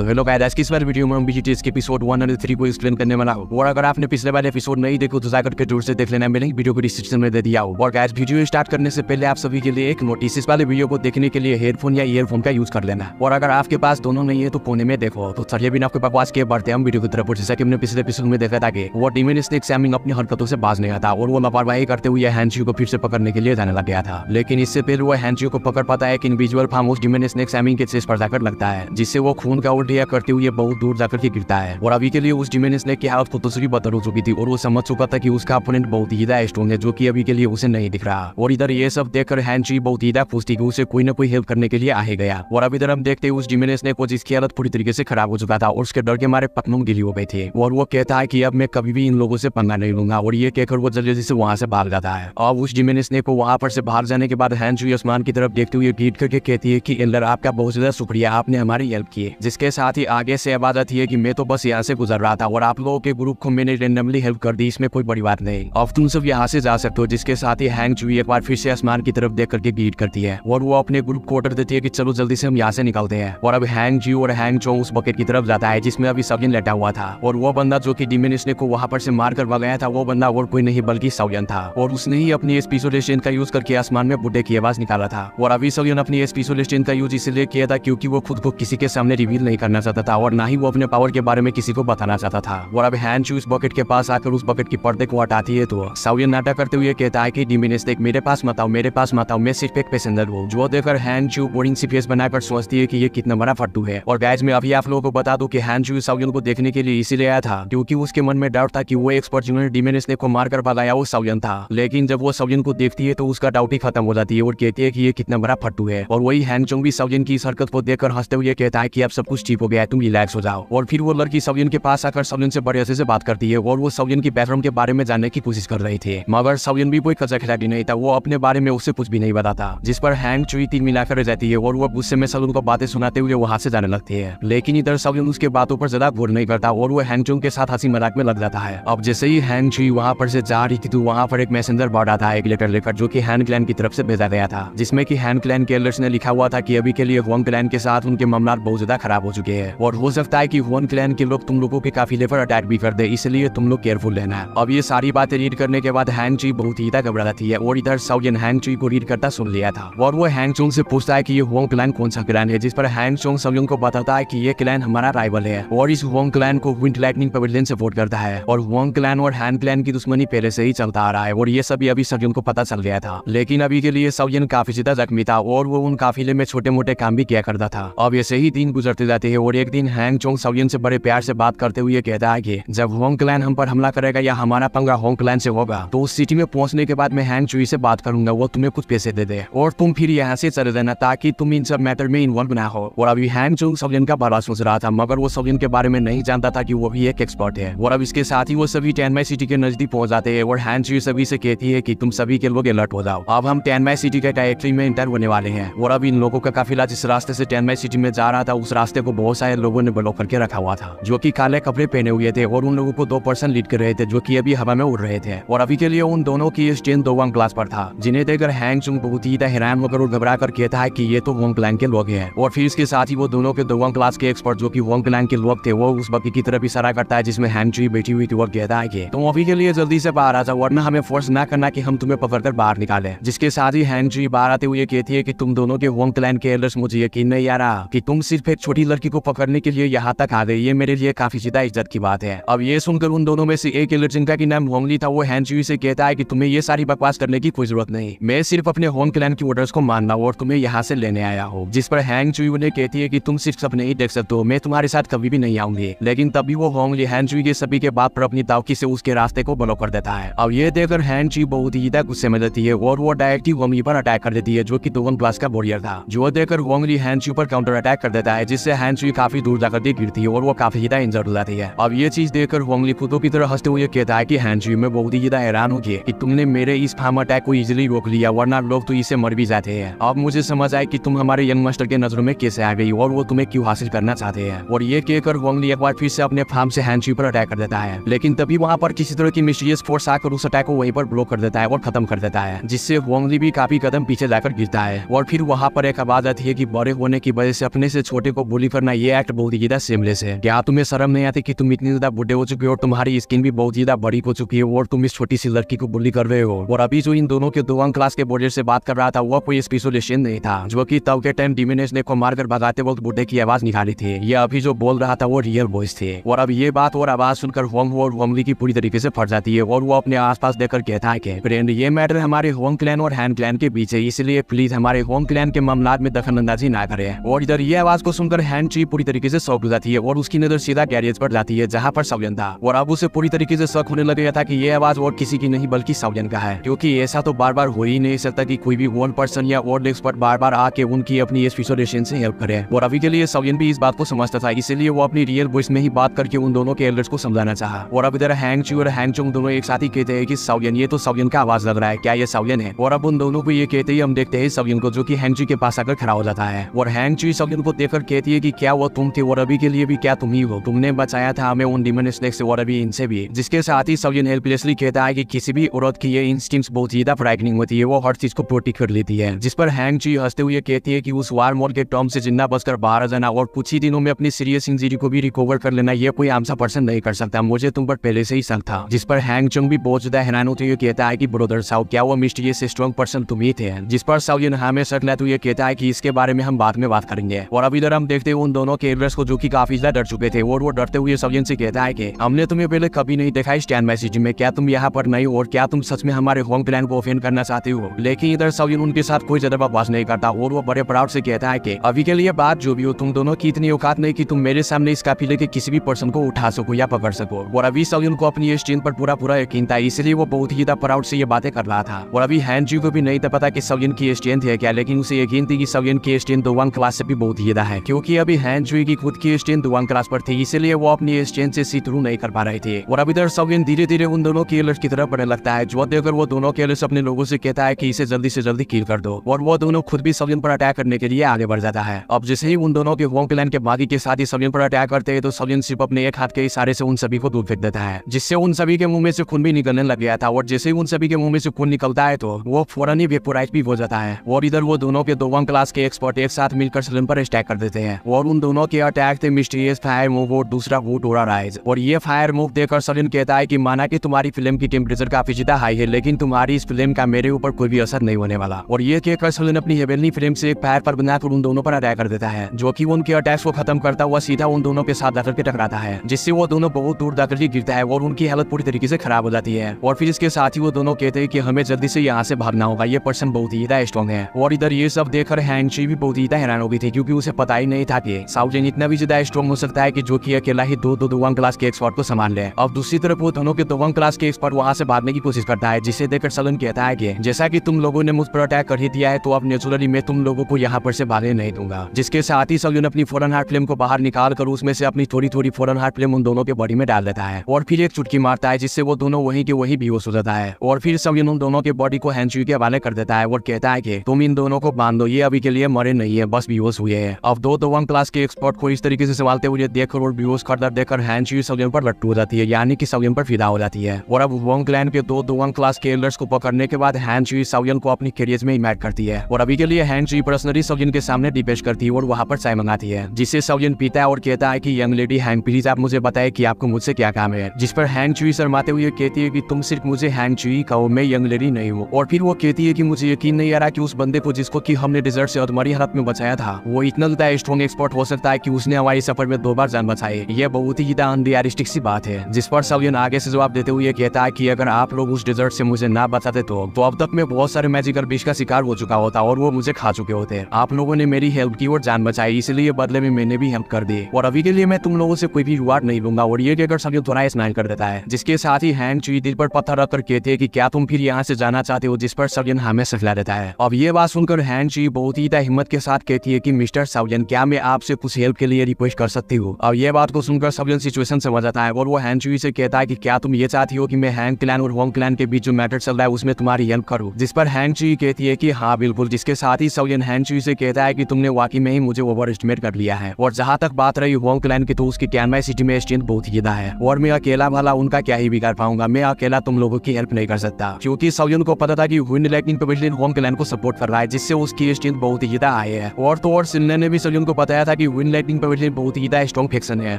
तो hello guys, आज की इस बार वीडियो में हम बीजीटीएस के एपिसोड 103 को एक्सप्लेन करने वाला हूं। और अगर आपने पिछले वाले एपिसोड नहीं देखो तो जाकर के जरूर से देख लेना, मैंने वीडियो को डिस्क्रिप्शन में दे दिया हो। और गाइस, वीडियो स्टार्ट करने से पहले आप सभी के लिए एक नोटिस, इस वाले वीडियो को देखने के लिए हेडफोन या ईयरफोन का यूज कर लेना। और अगर आपके पास दोनों नहीं है तो कोने में देखो। तो चलिए बिना आपके बकवास के बढ़ते हम वीडियो की तरफ। जैसा कि हमने पिछले एपिसोड में देखा था कि वो डीमन स्नेक सैमिंग अपनी हरकतों से बाज नहीं आता और वो लापरवाही करते हुए हैंची को फिर से पकड़ने के लिए जाने लग गया था। लेकिन इससे पहले वो हैंची को पकड़ पाता है कि इंडिविजुअल फार्म उस डीमन स्नेक सैमिंग के चेस्ट पर जाकर लगता है, जिससे वो खून का उल्टिया करते हुए बहुत दूर जाकर के गिरता है। और अभी के लिए उस डीमन स्नेक की हालत खुद से भी बदतर हो चुकी थी और वो समझ चुका था कि उसका अपोनेंट बहुत ही ज्यादा स्ट्रॉन्ग है, जो कि अभी के लिए उसे नहीं दिख रहा। और इधर ये सब देखकर हैंची बहुत ही ज्यादा खुश थी कि उसे कोई न कोई हेल्प करने के लिए आ ही गया। और अब इधर हम देखते हैं उस डीमन स्नेक को, जिसकी हालत पूरी तरीके से खराब हो चुका था और उसके डर के मारे पतनून गिली हो गई थी। और वो कहता है कि अब मैं कभी भी इन लोगों से पंगा नहीं लूंगा। और ये कहकर वो जल्दी से वहां से भाग जाता है। अब उस डीमन स्नेक को वहां पर से बाहर जाने के बाद हैंची आसमान की तरफ देखते हुए गीत करके कहती है कि एल्डर, आपका बहुत ज्यादा शुक्रिया, आपने हमारी हेल्प की। जिसके साथ ही आगे से आवाज आती है कि मैं तो बस यहाँ से गुजर रहा था और आप लोगों के ग्रुप को मैंने रेंडमली हेल्प कर दी, इसमें कोई बड़ी बात नहीं, अब तुम सब यहाँ से जा सकते हो। जिसके साथ ही हैंची एक बार फिर से आसमान की तरफ देख करके गीत करती है और वो अपने ग्रुप को ऑर्डर देती है कि चलो जल्दी से हम यहाँ से निकलते हैं। और अब हैंची और हैंगचो उस बकेट की तरफ जाता है जिसमें अभी साउयन लेटा हुआ था। और वो बंदा जो कि डीमन स्नेक को वहां पर से मार कर भगाया था, वो बंदा और कोई नहीं बल्कि साउयन था। और उसने ही अपनी स्पेशलिस्ट का यूज करके आसमान में बुड्ढे की आवाज निकाला था। और अभी साउयन अपनी स्पेशलिस्ट का यूज इसलिए किया था क्योंकि वो खुद को किसी के सामने रिवील नहीं करना चाहता था और ना ही वो अपने पावर के बारे में किसी को बताना चाहता था। और अब हैंची उस बकेट के पास आकर उस बकेट की पर्दे को हटाती है तो साउयन नाटक करते हुए कहता है कि डीमन स्नेक मेरे पास मत आओ, मेरे पास मत आओ, मैं सिर्फ एक पैसेंजर हूँ। जो देखकर हैंची बोरिंग सी फेस बनाकर सोचती है कि ये कितना बड़ा फट्टू है। और गाइस, मैं अभी आप लोगों को बता दूं कि हैंची साउयन को देखने के लिए इसीलिए आया था क्योंकि उसके मन में डाउट था कि वो एक्सपर्ट जिन्होंने डीमन स्नेक को मारकर भगाया वो साउयन था। लेकिन जब वो साउयन को देखती है तो उसका डाउट ही खत्म हो जाती है और कहती है कि ये कितना बड़ा फट्टू है। और वही हैंचोंग भी साउयन की इस हरकत को देखकर हंसते हुए कहता है कि अब सब कुछ ठीक हो गया है, तुम रिलैक्स हो जाओ। और फिर वो लड़की साउयन के पास आकर साउयन से बड़े अच्छे से बात करती है और वो साउयन की बेडरूम के बारे में जानने की कोशिश कर रही थी। मगर साउयन भी कोई कच्चा खिलाड़ी नहीं था, वो अपने बारे में उसे कुछ भी नहीं बताता। जिस पर हैंची तीर मिलाकर रह जाती है और वो गुस्से में साउयन को बातें सुनाते हुए वहां से जाने लगती है। लेकिन इधर साउयन उसके बातों पर ज्यादा गौर नहीं करता और वो हैंचोंग के साथ हंसी मजाक में लग जाता है। अब जैसे ही हैंची वहां पर से जा रही थी तो वहां पर एक मैसेंजर बर्ड आता है, एक लेटर लेकर, जो कि हैन क्लैन की तरफ से भेजा गया था, जिसमें कि हैन क्लैन के एल्डर्स ने लिखा हुआ था कि अभी के लिए हुआंग क्लैन के साथ उनके मामला बहुत ज्यादा खराब हो चुके हैं और हो सकता है कि हुआंग क्लैन के लोग तुम लोगों के काफिले पर अटैक भी कर दे, इसलिए तुम लोग केयरफुल रहना। अब ये सारी बातें रीड करने के बाद हैंची बहुत ही घबरा जाती है और इधर साउयन हैंची को रीड करता सुन लिया था। और वो हैंचोंग से पूछता है कि ये हुआंग क्लैन कौन सा क्लैन है, जिस पर हैंचोंग साउयन को बताता है कि ये क्लैन हमारा राइवल है और इस हुआंग क्लैन को विंड लाइटनिंग पवेलियन सपोर्ट करता है। और हुआंग क्लैन और हैन क्लैन की दुश्मनी पहले से ही चलता आ रहा है और ये सभी अभी साउयन को पता चल गया था। लेकिन अभी के लिए साउयन काफी ज्यादा जख्मी था और वो उन काफिले में छोटे मोटे काम भी किया करता था। अब ऐसे ही दिन गुजरते जाते हैं और एक दिन हैंचोंग साउयन से बड़े प्यार से बात करते हुए कहता है कि जब हुआंग क्लैन हम पर हमला करेगा या हमारा पंगा हुआंग क्लैन से होगा तो उस सिटी में पहुंचने के बाद मैं हैंची से बात करूंगा, वो तुम्हें कुछ पैसे दे दे और तुम फिर यहाँ से चले जाना ताकि तुम इन सब मैटर में इन्वॉल्व ना हो। और अभी हैंचोंग साउयन का बड़ा सोच रहा था मगर वो साउयन के बारे में नहीं जानता था कि वो भी एक एक्सपर्ट है। और अब इसके साथ ही वो सभी टेनमाई सिटी के नजदीक पहुंच जाते हैं और हैंची सभी से कहती है कि तुम सभी के लोग अलर्ट हो जाओ, अब हम टेनमाई सिटी के टेरिटरी में इंटर होने वाले हैं। और अब इन लोगों का काफिला जिस रास्ते से टेनमाई सिटी में जा रहा था उस रास्ते को बहुत सारे लोगों ने ब्लॉक करके रखा हुआ था, जो कि काले कपड़े पहने हुए थे और उन लोगों को 2 पर्सन लीड कर रहे थे जो कि अभी हवा में उड़ रहे थे। और अभी के लिए उन दोनों की स्टेन दोवांग क्लास पर था, जिन्हें देखकर हैंचोंग बहुत ही हैरान होकर और घबरा कर कहता है कि ये तो हुआंग क्लैन के लोग हैं। और फिर इसके साथ ही वो दोनों के दोवांग क्लास के एक्सपर्ट जो कि हुआंग क्लैन के लोग थे वो उस बकी की तरफ इशारा करता है जिसमें हैंची बैठी हुई थी और कहता है कि तुम अभी के लिए जल्दी से बाहर आ जाओ वरना हमें फोर्स ना करना कि हम तुम्हें पकड़कर बाहर निकालें। जिसके साथ ही हैंची बाहर आते हुए कहती है कि तुम दोनों के हुआंग क्लैन के एल्डर्स, मुझे यकीन नहीं आ रहा कि तुम सिर्फ एक छोटी लड़की को पकड़ने के लिए यहाँ तक आ गए, ये मेरे लिए काफी ज्यादा इज्जत की बात है। अब ये सुनकर उन दोनों में से एक एल्डर जिनका की नाम हुआंगली था वो हैंची से कहता है कि तुम्हें ये सारी बकवास करने की कोई जरूरत नहीं, मैं सिर्फ अपने हुआंग क्लैन की ऑर्डर्स को मानना और तुम्हें यहाँ से लेने आया हूँ। जिस पर हैंची उन्हें कहती है कि तुम सिर्फ सपने ही देख सकते हो, मैं तुम्हारे साथ कभी भी नहीं आऊंगी। लेकिन तभी वो हुआंगली हैंची के सभी के बात पर अपनी तावकी से उसके रास्ते को ब्लॉक कर देता है। अब ये देखकर हैंची बहुत ही गुस्से में जाती है और वो डायरेक्ट ही हुआंगली पर अटैक कर देती है जो कि दोवांग क्लास का वॉरियर था। जो देखकर हुआंगली हैंची पर काउंटर अटैक कर देता है जिससे हैंची काफी दूर जाकर गिरती है और वो काफी ज्यादा इंजर्ड हो जाती है। अब ये चीज देखकर हुआंगली खुदों की तरह हंसते हुए कहता है कि हैंची मैं बहुत ही ज्यादा हैरान हूँ कि तुमने मेरे इस फार्म अटैक को इजीली रोक लिया, वरना लोग तो इसे मर भी जाते हैं। अब मुझे समझ आया कि तुम हमारे यंग मास्टर के नजरों में कैसे आ गई और वो तुम्हें क्यों हासिल करना चाहते हैं। और ये कहकर हुआंगली एक बार फिर से अपने फार्म से हैंची पर अटैक कर देता है। लेकिन तभी वहाँ पर किसी तरह की मिस्टीरियस फोर्स आकर उस अटैक को वहीं पर ब्लॉक कर देता है और खत्म कर देता है, जिससे हुआंगली भी काफी कदम पीछे जाकर गिरता है। और फिर वहाँ पर एक आवाज आती है कि बड़े होने की वजह से अपने से छोटे को बुली करना करना ये एक्ट बहुत ही ज्यादा सेमलेस है। क्या तुम्हें शर्म नहीं आती कि तुम इतनी ज्यादा बुढ़े हो चुके हो और तुम्हारी स्किन भी बहुत ज्यादा बड़ी हो चुकी है और तुम इस छोटी सी लड़की को बुली कर रहे हो। और अभी जो इन दोनों के 2 क्लास के बोर्डर से बात कर रहा था वो कोई स्पेशलिस्ट नहीं था, जो कि तब के टाइम डिमिनेश ने को मारकर भगाते वक्त बुड्ढे की आवाज निकाली थी। ये अभी जो बोल रहा था वो रियल वॉइस थे। और अब ये बात और आवाज सुनकर होंग और होंगली की पूरी तरीके से फट जाती है और वो अपने आसपास देखकर कहता है कि फ्रेंड ये मैटर हमारे होंग क्लैन और हैन क्लैन के बीच है, इसलिए प्लीज हमारे होंग क्लैन के मामलात में दखलंदाजी ना करें। और इधर ये आवाज को सुनकर हैन ची पूरी तरीके से शॉक हो जाती है और उसकी नजर सीधा गैरेज पर जाती है जहाँ पर सावयन था। और अब उसे पूरी तरीके से शक होने लग गया था कि ये आवाज और किसी की नहीं बल्कि सावयन का है, क्योंकि ऐसा तो बार बार हो ही नहीं सकता कि कोई भी वन पर्सन या वर्ल्ड एक्सपर्ट बार बार आके उनकी अपनी स्पेशलाइजेशन से हेल्प करे। और अभी के लिए सावयन भी इस बात को समझता था, इसलिए वो अपनी रियल वॉइस में ही बात करके उन दोनों के एल्डर्स को समझाना चाहा। और अब इधर हैंग चू और हैंग चोंग दोनों एक साथ ही कहते हैं कि सावयन ये तो सावयन का आवाज लग रहा है, क्या ये सावयन है? और अब उन दोनों को ये कहते ही हम देखते हैं सावयन को, जो कि हैंग चू के पास आकर खड़ा हो जाता है। और हैंग चू सावयन को देखकर कहती है कि क्या वो तुम थे और अभी के लिए भी क्या तुम ही हो? तुमने बचाया था हमें उन डिमन स्नेक से और अभी इनसे भी। जिसके साथ ही सावयन हेल्पलेसली कहता है कि किसी भी औरत की ये इंस्टिंक्ट्स बहुत ज्यादा फ्राइटनिंग होती है, वो हर चीज को प्रोटेक्ट कर लेती है। जिस पर हैंग चू हंसते हुए कहती है कि उस वार मोड के टर्म से जिंदा बचकर बाहर आ जाना और कुछ ही दिनों में अपनी सीरियस इंजरी को भी रिकवर कर लेना ये कोई आम सा पर्सन नहीं कर सकता, मुझे तुम पर पहले से ही शक था। जिस पर हैंग चोंग भी बहुत ज्यादा हैरान होते हुए कहता है कि ब्रदर साव क्या वो मिस्टीरियस स्ट्रॉन्ग पर्सन तुम ही थे? जिस पर सावयन हमें शक लेते हुए कहता है कि इसके बारे में हम बाद में बात करेंगे। और अब इधर हम देखते हैं उन दोनों के एल्डर्स को, जो कि काफी ज्यादा डर चुके थे और वो डरते हुए सावयन से कहता है कि हमने तुम्हें पहले कभी नहीं देखा इस स्टैंड मैसेज में, क्या तुम यहाँ पर नहीं हो और क्या तुम सच में हमारे होम क्लैन को ऑफेंड करना चाहते हो? लेकिन इधर सावयन उनके साथ कोई ज्यादा बकवास नहीं करता और वो बड़े प्राउड से कहता है कि अभी के लिए बात जो भी हो, तुम दोनों की इतनी औकात नहीं कि तुम मेरे सामने इस काफिले के किसी भी पर्सन को उठा सको या पकड़ सको। और अभी सावयन को अपनी स्ट्रेंथ पर पूरा यकीन था, इसलिए वो बहुत ही ज्यादा प्राउड से ये बातें कर रहा था। और अभी हैन जी को भी नहीं था पता कि सावयन की स्ट्रेंथ है क्या, लेकिन उसे यकीन थी कि सावयन की स्ट्रेंथ 2 क्लास से भी बहुत ही ज्यादा है, क्योंकि अभी हैन जी की खुद की स्ट्रेंथ 2 क्लास पर थी, इसलिए वो अपनी स्ट्रेंथ से सी थ्रू नहीं कर पा रहे थे। और अब इधर सावयन धीरे धीरे उन दोनों के एल्डर्स की तरफ बढ़ने लगता है, जो देखकर वो दोनों के एल्डर्स अपने लोगों से कहता है कि इसे जल्दी से जल्दी किल कर दो। और वो दोनों खुद भी सावयन पर अटैक करने के लिए आगे बढ़ जाता है। अब जैसे ही उन दोनों के होम क्लैन के बाकी के साथ ही सावयन पर अटैक करते हैं तो सावयन सिर्फ अपने एक हाथ के इशारे से उन सभी को दूर फेंक देता है, जिससे उन सभी के मुंह में से खून भी निकलने लग गया था। और जैसे ही उन सभी के मुंह में से खून निकलता है तो वो फौरन ही वेपोराइज भी हो जाता है। और इधर वो दोनों के 2 क्लास के एक्सपर्ट एक साथ मिलकर सावयन पर अटैक कर देते हैं। और उन दोनों के अटैक थे मिस्टीरियस फायर मूव और दूसरा वुड ओरा राइज। और ये फायर मूव देखकर सावयन कहता है कि माना कि तुम्हारी फिल्म की टेम्परेचर काफी ज्यादा हाई है, लेकिन तुम्हारी इस फिल्म का मेरे ऊपर कोई भी असर नहीं होने वाला। और ये कहकर सावयन अपनी हेवनली फ्रेम से एक फायर पर बनाकर उन दोनों पर अटैक कर देता है, जो कि उनके अटैक्स को खत्म करता हुआ सीधा उन दोनों के साथ जाकर के टकराता है, जिससे वो दोनों बहुत दूर जाकर के गिरता है और उनकी हालत पूरी तरीके से खराब हो जाती है। और फिर इसके साथ ही वो दोनों कहते हैं कि हमें जल्दी से यहाँ से भागना होगा, ये पर्सन बहुत ही ज्यादा स्ट्रॉन्ग है। और इधर ये सब देखकर हैंग ची भी बहुत ही हैरान हो गई थी, क्योंकि उसे पता ही नहीं था कि सावयन इतना भी ज्यादा स्ट्रॉन्ग हो सकता है कि जो कि अकेला ही 2 क्लास के एक्सपर्ट को संभाल ले। अब दूसरी तरफ वो दोनों के 2 क्लास के एक्सपर्ट वहाँ से भागने की कोशिश करता है, जिसे देखकर सावयन कहता है कि जैसा कि तुम लोगों ने मुझ पर अटैक कर ही दिया है तो अब नेचुरली मैं तुम लोगों को यहाँ पर से भागने नहीं दूंगा। जिसके साथ ही सावयन अपनी फौरन हार्ट फ्लेम को बाहर निकाल कर उसमें से अपनी थोड़ी फौरन हार्ट फ्लेम उन दोनों के बॉडी में डाल देता है और फिर एक चुटकी मारता है, जिससे वो दोनों वहीं के वहीं बेहोश हो जाता है। और फिर सावयन उन दोनों के बॉडी को हैंग चू के हवाले कर देता है और कहता है कि तुम इन दोनों को बांध दो, ये अभी के लिए मरे नहीं है, बस बेहोश हुए हैं। अब 2 क्लास के एक्सपर्ट को इस तरीके से संभालते हुए देखकर और बेहोश करता देखकर हैंग चू सावयन पर लट्टू हो जाती है, यानी कि सावयन पर फिदा हो जाती है। और अब होंग क्लैन के 2 क्लास के एल्डर्स को पकड़ने के बाद हैंग चू सावयन को अपनी कैरियर में इन्वाइट करती है और अभी के लिए हैंग चू पर्सनली सावयन के सामने डिपेश करती है और वहाँ पर चाय मंगाती है, जिससे सावयन पीता है और कहता है कि यंग लेडी हैंग प्लीज आप मुझे बताएं कि आपको मुझसे क्या काम है। जिस पर हैंग चू शर्माते हुए कहती है कि तुम सिर्फ मुझे हैंग चू कहो, मैं यंग लेडी नहीं हूँ। और फिर वो कहती है कि मुझे यकीन नहीं आ रहा कि उस बंदे को जिसको कि हमने डिजर्ट से अधमरी हालत में बचाया था वो इतना ज्यादा स्ट्रॉन्ग एक्सपर्ट हो सकता है कि उसने हमारी सफर में 2 बार जान बचाई। यह बहुत ही ज्यादा अनरियलिस्टिक सी बात है। जिस पर सावयन आगे से जवाब देते हुए कहता है कि अगर आप लोग उस डिजर्ट से मुझे ना बचाते तो अब तक मैं बहुत सारे मैजिकल विष का शिकार हो चुका होता और वो मुझे खा चुके होते। आप लोगों ने मेरी हेल्प की और जान बचाई, इसलिए बदले में मैंने भी हेल्प कर दी और अभी के लिए मैं तुम लोगों से कोई भी रिवार्ड नहीं लूंगा। और ये कहकर सावयन थोड़ा स्माइल कर देता है, जिसके साथ ही हैंग चू दिल पर पत्थर रखकर कहते हैं कि क्या तुम फिर यहाँ से जाना चाहते हो? जिस पर सावयन हमें सिखला देता है। अब ये बात सुनकर हैंग चू बहुत ही हिम्मत के साथ कहती है कि मिस्टर सावयन क्या मैं आपसे कुछ हेल्प के लिए रिक्वेस्ट कर सकती हूँ? अब ये बात को सुनकर सावयन सिचुएशन समझ आता है और वो हैंग चू से कहता है कि क्या तुम ये चाहती हो कि मैं हैंग क्लैन और होंग क्लैन के बीच जो मैटर चल रहा है उसमें तुम्हारी हेल्प करूँ? जिस पर हैंग चू कहती है कि हाँ बिल्कुल। जिसके साथ ही सावयन हैंग चू से कहता है कि तुमने वाकई में ही मुझे ओवर एस्टिमेट कर लिया है और जहाँ तक बात रही होंग क्लैन की तो उसकी कैनवाई सिटी में स्ट्रेंथ बहुत ही ज्यादा है और मैं अकेला वाला उनका क्या ही बिगाड़ पाऊंगा। मैं अकेला तुम लोगों की हेल्प नहीं कर सकता, क्योंकि सावयन को पता था कि विंड लाइटनिंग होंग क्लैन को सपोर्ट कर रहा है, जिससे उसकी स्ट्रेंथ बहुत ही ज्यादा हाई है। और तो और सिन्ने ने भी सावयन को बताया था था कि विन लाइटनिंग पवेलियन बहुत ही ज्यादा स्ट्रॉन्ग फैक्शन है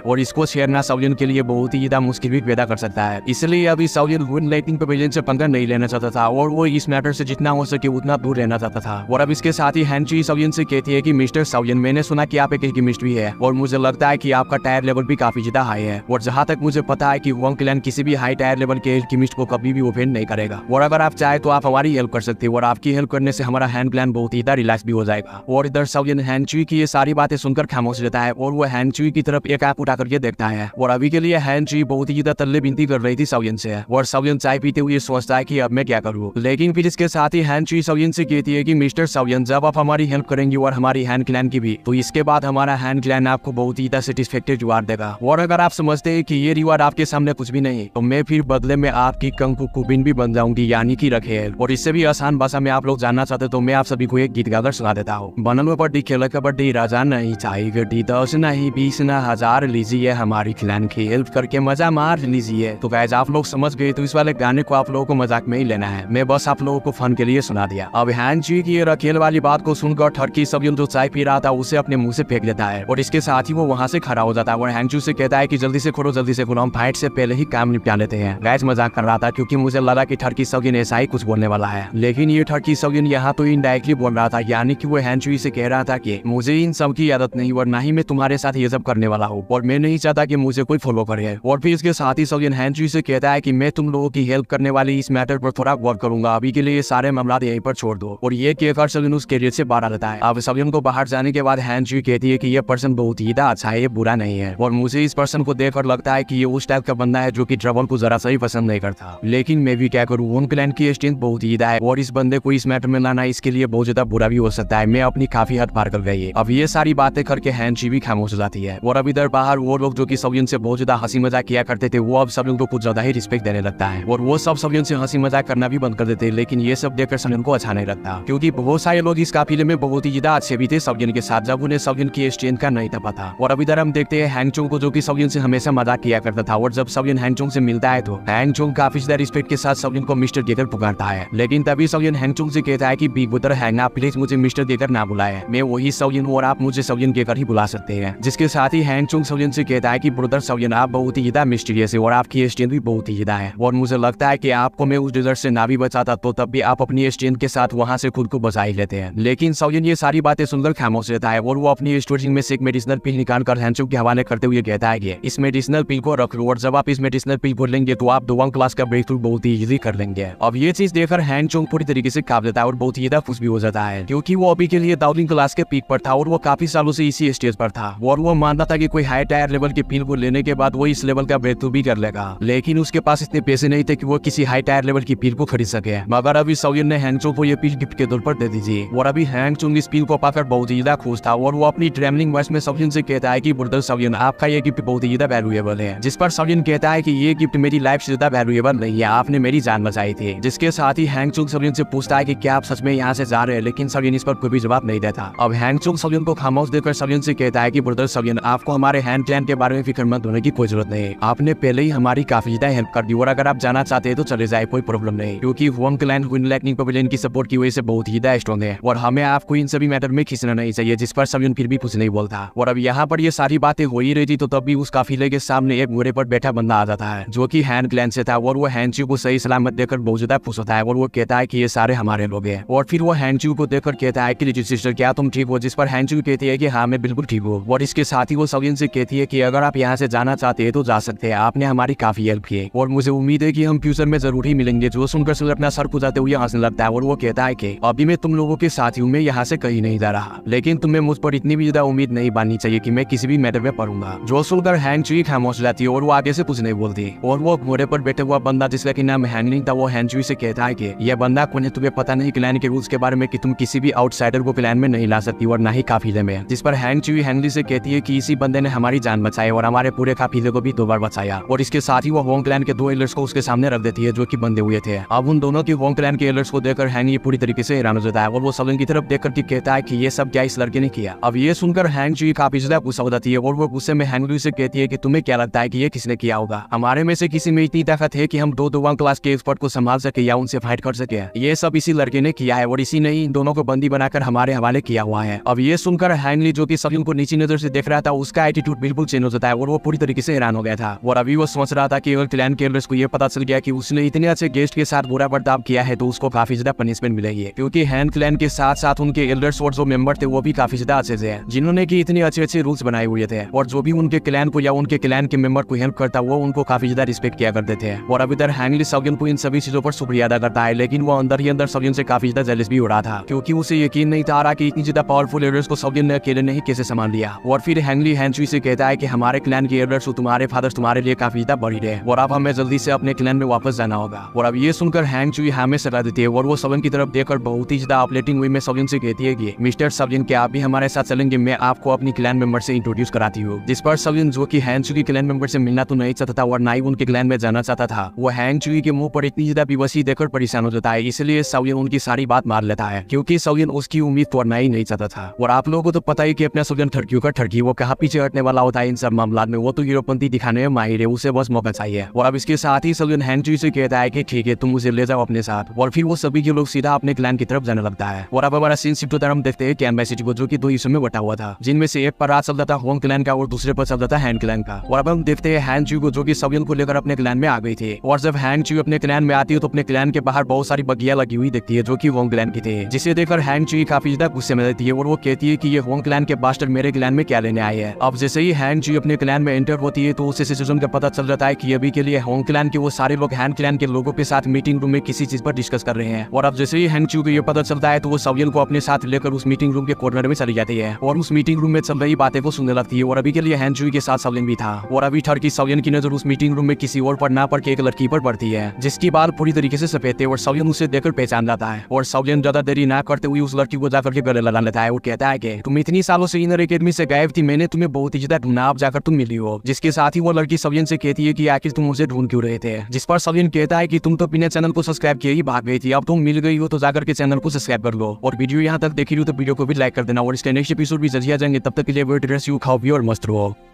और इसको छेड़ना साउलियन के लिए बहुत ही ज्यादा मुश्किल भी पैदा कर सकता है। इसलिए अभी साउलियन विन लाइटनिंग पवेलियन से पंगा नहीं लेना चाहता था और वो इस मैटर से जितना हो सके उतना दूर रहना चाहता था। और अब इसके साथ ही हैंची साउलियन से कहती है कि मिस्टर साउलियन, मैंने सुना कि आप एक एल्केमिस्ट भी है और मुझे लगता है कि आपका टायर लेवल भी काफी ज्यादा हाई है और जहाँ तक मुझे पता है कि वोंग क्लैन किसी भी हाई टायर लेवल के एल्केमिस्ट को कभी भी ऑफेंड नहीं करेगा और अगर आप चाहे तो आप हमारी हेल्प कर सकते हो और आपकी हेल्प करने से हमारा हैंड क्लैन बहुत ही रिलैक्स भी हो जाएगा। और इधर साउलियन हैंची की ये सारी बातें सुनकर खामोश रहता है और वो हैंची की तरफ एक आंख उठा करके देखता है और अभी के लिए हैंची बहुत ही ज्यादा तल्ले बिनती कर रही थी साउलियन से और साउलियन चाय पीते हुए सोचता है कि अब मैं क्या करूँ। लेकिन फिर इसके साथ ही हैंची साउलियन से कहती है कि मिस्टर साउलियन, जब आप हमारी हेल्प करेंगे और हमारी हैंड क्लैन की भी, तो इसके बाद हमारा हैंड क्लैन आपको बहुत ही सेटिस्फैक्टरी रिवार्ड देगा और अगर आप समझते हैं कि ये रिवार्ड आपके सामने कुछ भी नहीं तो मैं फिर बदले में आपकी कंकु कुबिन भी बन जाऊंगी, यानी कि रखेल। और इससे भी आसान भाषा में आप लोग जानना चाहते तो मैं आप सभी को एक गीत गाकर सुना देता हूँ। बनल पट्टी खेल कबड्डी राजा नहीं चाहिए गड्डी, 10 नहीं 20 ना 1000 लीजिए, हमारी क्लैन की हेल्प करके मजा मार लीजिए। तो गाइस आप लोग समझ गए, तो इस वाले गाने को आप लोगों को मजाक में ही लेना है, मैं बस आप लोगों को फन के लिए सुना दिया। अब हैंची की रखेल वाली बात को सुनकर ठरकी साउलियन जो चाय पी रहा था उसे अपने मुंह से फेंक देता है और इसके साथ ही वो वहाँ से खड़ा हो जाता है और हैंचू से कहता है कि जल्दी से खोलो जल्दी से खोलो, हम फाइट से पहले ही काम निपटा लेते हैं। गाइस मजाक कर रहा था क्योंकि मुझे लगा कि ठरकी साउलियन ऐसा ही कुछ बोलने वाला है, लेकिन ये ठरकी साउलियन यहाँ तो इनडायरेक्टली बोल रहा था, यानी कि वो हैंचू से कह रहा था कि मुझे इन सब की आदत नहीं और ना ही मैं तुम्हारे साथ ये सब करने वाला हूँ और मैं नहीं चाहता कि मुझे कोई फॉलो करे। और फिर इसके साथ ही साउलियन हैंचू से कहता है कि मैं तुम लोगों की हेल्प करने वाली इस मैटर पर थोड़ा वर्क करूंगा, अभी के लिए ये सारे मामला यहीं पर छोड़ दो। और ये कहकर साउलियन उस कैरियर से बाहर आता है। अब साउलियन को बाहर जाने के बाद हैंचू कहती है कि ये पर्सन बहुत ही अच्छा है, ये बुरा नहीं है और मुझे इस पर्सन को देखकर लगता है कि ये उस टाइप का बंदा है जो कि ट्रबल को जरा सही पसंद नहीं करता, लेकिन मैं भी क्या करूँ, वोंग क्लैन की स्ट्रेंथ बहुत ही है और इस बंदे को इस मैटर में लाना इसके लिए बहुत ज्यादा बुरा भी हो सकता है, मैं अपनी काफी हद पार कर गई है। अब ये सारी बातें करके हैंची भी खामोश हो जाती है और अब इधर बाहर वो लोग जो कि साउलियन से बहुत ज्यादा हंसी मजाक किया करते थे वो अब साउलियन को कुछ ज्यादा ही रिस्पेक्ट देने लगता है और वो सब साउलियन से हंसी मजाक करना भी बंद कर देते हैं। लेकिन ये सब देखकर साउलियन को अच्छा नहीं लगता क्योंकि बहुत सारे लोग इस काफिले में बहुत ही ज्यादा अच्छे भी थे साउलियन के साथ, जब उन्हें साउलियन की स्ट्रेंथ का नहीं था पता। और अब इधर हम देखते हैं हैंगचोंग को जो कि साउलियन से हमेशा मजाक किया करता था और जब साउलियन हैंगचोंग से मिलता है तो हैंगचोंग काफी ज्यादा रिस्पेक्ट के साथ साउलियन को मिस्टर गेकर पुकारता है। लेकिन तभी साउलियन हैंगचोंग से कहता है कि बिग ब्रदर हैंग, आप प्लीज मुझे मिस्टर गेकर ना बुलाए, मैं वही साउलियन हूँ और आप मुझे साउलियन गेकर ही बुला सकते हैं। जिसके साथ ही हैंगचोंग साउलियन से कहता है कि ब्रदर साउलियन, आप बहुत ही ज्यादा मिस्टीरियस है और आपकी स्ट्रेंथ भी बहुत ही ज्यादा है और मुझे लगता है कि आपको मैं उस डिजर्ट से ना भी बचाता तो तब भी आप अपनी स्ट्रेंथ के साथ वहाँ से खुद को बचा ही लेते हैं। लेकिन साउलियन ये सारी बातें सुनकर खामोश रहता है और वो अपनी स्टोरेज में से एक मेडिसिनल पिल निकाल कर हैंगचोंग के हवाले करते हुए कहता है कि इस मेडिसिनल पिल को रख लो और जब आप इस मेडिसिनल पिल को लेंगे तो आप दोवांग क्लास का ब्रेक थ्रू बहुत ही इजी कर लेंगे। अब ये चीज देखकर हैंगचोंग पूरी तरीके से कांप जाता है और बहुत ही ज्यादा खुश भी हो जाता है क्योंकि वो अभी के लिए दाउलिंग क्लास के पीक पर था और वो काफी सालों से इसी स्टेज पर था और वो मानता था कि कोई हाई टायर लेवल के पिल को लेने के बाद वो इस लेवल का ब्रेक थ्रू भी कर लेगा, लेकिन उसके पास इतने पैसे नहीं थे कि वो किसी हाई टायर लेवल की पिल को खरीद सके। मगर अभी साउलियन ने हैंगचोंग को ये पिल गिफ्ट के तौर पर दे दीजिए और अभी हैंगचोंग इस पिल को पाकर बहुत ही ज्यादा खुश था और वो अपनी ट्रेवलिंग वॉइस में साउलियन से कहता है कि ब्रदर साउलियन, आपका ये गिफ्ट बहुत ही ज्यादा वैल्यूएबल है। जिस पर साउलियन कहता है कि ये गिफ्ट मेरी लाइफ से ज्यादा वैल्यूएबल नहीं है, आपने मेरी जान बचाई थी। जिसके साथ ही हैंगचोंग साउलियन से पूछता है कि क्या आप सच में यहाँ से जा रहे हैं, लेकिन साउलियन इस पर कोई भी जवाब नहीं देता। अब हैंगचोंग साउलियन को खामोश देकर साउलियन से कहता है कि ब्रदर साउलियन, आपको हमारे हैंड क्लैन के बारे में फिक्रमंद होने की कोई जरूरत नहीं, आपने पहले ही हमारी काफी ज्यादा हेल्प कर दी और अगर आप जाना चाहते हैं तो चले जाए, कोई प्रॉब्लम नहीं, क्योंकि Wong clan win lightning pavilion की सपोर्ट की वजह से बहुत ही ज्यादा स्ट्रॉन्ग है और हमें आपको इन सभी मैटर में खींचना नहीं चाहिए। जिस पर साउलियन फिर भी कुछ नहीं बोलता और अब यहाँ पर ये सारी बातें हो ही रही थी तो तब भी उस काफिले के सामने एक घोड़े पर बैठा बंदा आ जाता है जो कि हैंड क्लैन से था और वो हैंचू को सही सलामत देकर बहुत ज्यादा खुश होता है और वो कहता है कि ये सारे हमारे लोग हैं और फिर वो हैंचू को देखकर कहता है कि लिटिल सिस्टर, क्या तुम ठीक हो? जिस पर हैंचू कहती है कि हाँ मैं बिल्कुल ठीक हूँ और इसके साथ ही वो साउलियन से कहती है कि अगर आप यहाँ से जाना चाहते हैं तो जा सकते हैं, आपने हमारी काफी हेल्प की और मुझे उम्मीद है कि हम फ्यूचर में जरूर ही मिलेंगे। जो सुनकर साउलियन अपना सर खुजाते हुए हंसने लगता है और वो कहता है कि अभी मैं तुम लोगों के साथ हूँ, मैं यहाँ से कहीं नहीं जा रहा, लेकिन तुम्हें मुझ पर इतनी भी ज्यादा उम्मीद नहीं बांधनी चाहिए कि मैं किसी भी मैटर में पढ़ूंगा। जो सुनकर हैंचू खामोश जाती है और वो आगे से कुछ नहीं बोलती और वो घोड़े पर बैठे हुआ बंदा जिसका कि नाम हैंगलिंग था वो हैंचू से कहता है कि यह बंदा कौन है, तुम्हें पता नहीं क्लैन के रूल्स के बारे में कि तुम किसी भी आउटसाइडर को क्लैन में नहीं ला सकती और ना ही काफिले में। जिस पर हैंगचू हैंगली से कहती है कि इसी बंदे ने हमारी जान बचाई और हमारे पूरे काफिले को भी 2 बार बचाया और इसके साथ ही वो वोंग क्लैन के 2 एल्डर्स को उसके सामने रख देती है जो कि बंधे हुए थे। अब उन दोनों की वोंग क्लैन के एल्डर्स को देखकर हैंग पूरी तरीके से हैरान हो जाता है और वो साउलियन की तरफ देखकर कहता है कि ये सब क्या इस लड़के ने किया। अब ये सुनकर हैंगचू काफी ज्यादा गुस्सा हो जाती है और वो गुस्से में हैंगलू से कहती है कि तुम्हें क्या लगता है कि ये किसने किया होगा? हमारे में से किसी में इतनी ताकत है कि हम 2 दोवांग क्लास के एक्सपर्ट को संभाल सके या उनसे फाइट कर सके? ये सब इसी लड़के ने किया है और इसी ने इन दोनों को बंदी बनाकर हमारे हवाले किया हुआ है। अब ये सुनकर हैंगली जो कि सभी उनको नीची नजर से देख रहा था उसका एटीट्यूड बिल्कुल चेंज हो जाता है और वो पूरी तरीके से हैरान हो गया था। और अभी वो सोच रहा था कि अगर क्लैन के एल्डर्स को ये पता चल गया कि उसने इतने अच्छे गेस्ट के साथ बुरा बर्ताव किया है तो उसको काफी ज्यादा पनिशमेंट मिलेगी, क्योंकि हैन क्लैन के साथ साथ उनके एल्डर्स और जो मेंबर थे वो भी काफी ज्यादा अच्छे थे, जिन्होंने की इतने अच्छे रूल्स बनाए हुए थे। और जो भी उनके क्लैन को या उनके क्लैन के मेंबर को हेल्प करता वो उनको काफी ज्यादा रिस्पेक्ट किया करते थे। और अब इधर हैंगली सवियन को इन सभी चीजों पर शुक्रिया अदा करता है, लेकिन वो अंदर ही अंदर सवियन से काफी ज्यादा जेलस भी हो रहा था, क्योंकि उसे यकीन नहीं था रहा कि इतनी ज्यादा पावरफुल एल्डर्स को सवियन ने अकेले नहीं कैसे संभाल लिया। और फिर हैंगली हैंचुई से कहता है कि हमारे क्लैन के एल्डर्स तुम्हारे फादर तुम्हारे लिए काफी ज्यादा बड़ी रहे और अब हमें जल्दी से अपने क्लैन में वापस जाना होगा। और अब ये सुनकर हैंचुई हमें सलाह देती है और वो सवियन की तरफ देखकर बहुत ही ज्यादा अपलेटिंग वे में सवियन से कहती है कि मिस्टर सवियन क्या आप भी हमारे साथ चलेंगे, मैं आपको अपनी क्लैन मेंबर से इंट्रोड्यूस कराती हूँ। जिस पर सवियन जो कि हैंचुई के क्लैन मेंबर से मिलना तो नहीं चाहता था और ना ही उनके क्लैन में जाना चाहता था, वो हैंचुई के मुंह पर इतनी ज्यादा बेबसी देखकर परेशान हो जाता है, इसलिए सवियन उनकी सारी बात मार लेता है, क्योंकि सवियन उसकी उम्मीद तोड़ना ही नहीं चाहता था। और आप लोगों को तो पता ही कि अपना सवियन ठरकियों का ठरकी, वो कहाँ पीछे हटने वाला होता है इन सब मामला में, वो तो हीरोपंती दिखाने में माहिर है, उसे बस मौका चाहिए। और अब इसके साथ ही सवियन हैंचुई से कहता है कि ठीक है तुम मुझे ले जाओ अपने साथ, और फिर वो सभी के लोग सीधा अपने क्लैन की तरफ जाने लगता है। और अब हमारा सीन शिफ्ट होता है, हम देखते हैं कैनवा सिटी को, जो कि दो हिस्सों में बटा हुआ था, जिनमें से एक पर राज चलता था होंग क्लैन का और दूसरे पर चलता था हैन क्लैन का। और अब हम देखते हैं हैंचुई को, जो कि सवियन को लेकर अपने क्लैन में आ गई थी। और जब हैंचुई अपने क्लैन में आती है तो अपने क्लैन के बाहर बहुत सारी बगिया लगी हुई दिखती है, जो कि होंग क्लैन की थी, जिसे देखकर हैंचुई काफी ज्यादा गुस्से में रहती है और वो कहती है कि ये होंग क्लैन के बास्टर्ड मेरे क्लैन में क्या लेने आए हैं। अब जैसे ही हैंचुई अपने क्लैन में एंटर होती है तो उसे सिचुएशन का पता चल जाता है कि अभी के लिए होंग क्लैन के वो सारे लोग हैन क्लैन के लोगों के साथ मीटिंग रूम में किसी चीज पर डिस्कस कर रहे हैं। और अब जैसे ही हैंचुई को ये पता चलता है तो वो सवियन को अपने साथ लेकर उस मीटिंग रूम के कॉर्नर में चली जाती है और उस मीटिंग रूम में चल रही बातें को सुनने लगती है। और अभी के लिए हैंचुई के साथ सवियन भी था। और अभी ठर की सवियन की नजर उस मीटिंग रूम में किसी और पर ना पड़ के एक लड़की पर पड़ती है, जिसकी बाल पूरी तरीके से सफेद थे और सवियन उसे देखकर पहचान जाता है। और सवियन ज्यादा देरी ना करते हुए उस लड़की को जाकर के गले लगा लेता है और कहता है कि तुम इतनी सालों से इनर एकेडमी से गायब थी, मैंने तुम्हें बहुत ही ज्यादा ढूंढा, अब जाकर तुम मिली हो। जिसके साथ ही वो लड़की सवियन से कहती है कि आखिर तुम मुझे ढूंढ क्यों रहे थे, जिस पर सवियन कहता है कि तुम तो बिना चैनल को सब्सक्राइब किए ही भाग गई थी, अब तुम मिल गई हो तो जाकर के चैनल को सब्सक्राइब कर लो। और वीडियो यहाँ तक देखी हो तो वीडियो को भी लाइक कर देना और इसके नेक्स्ट एपिसोड भी जल्दी आ जाएंगे। तब तक के लिए वेट रेस्ट यू, खाओ पियो और मस्त रहो।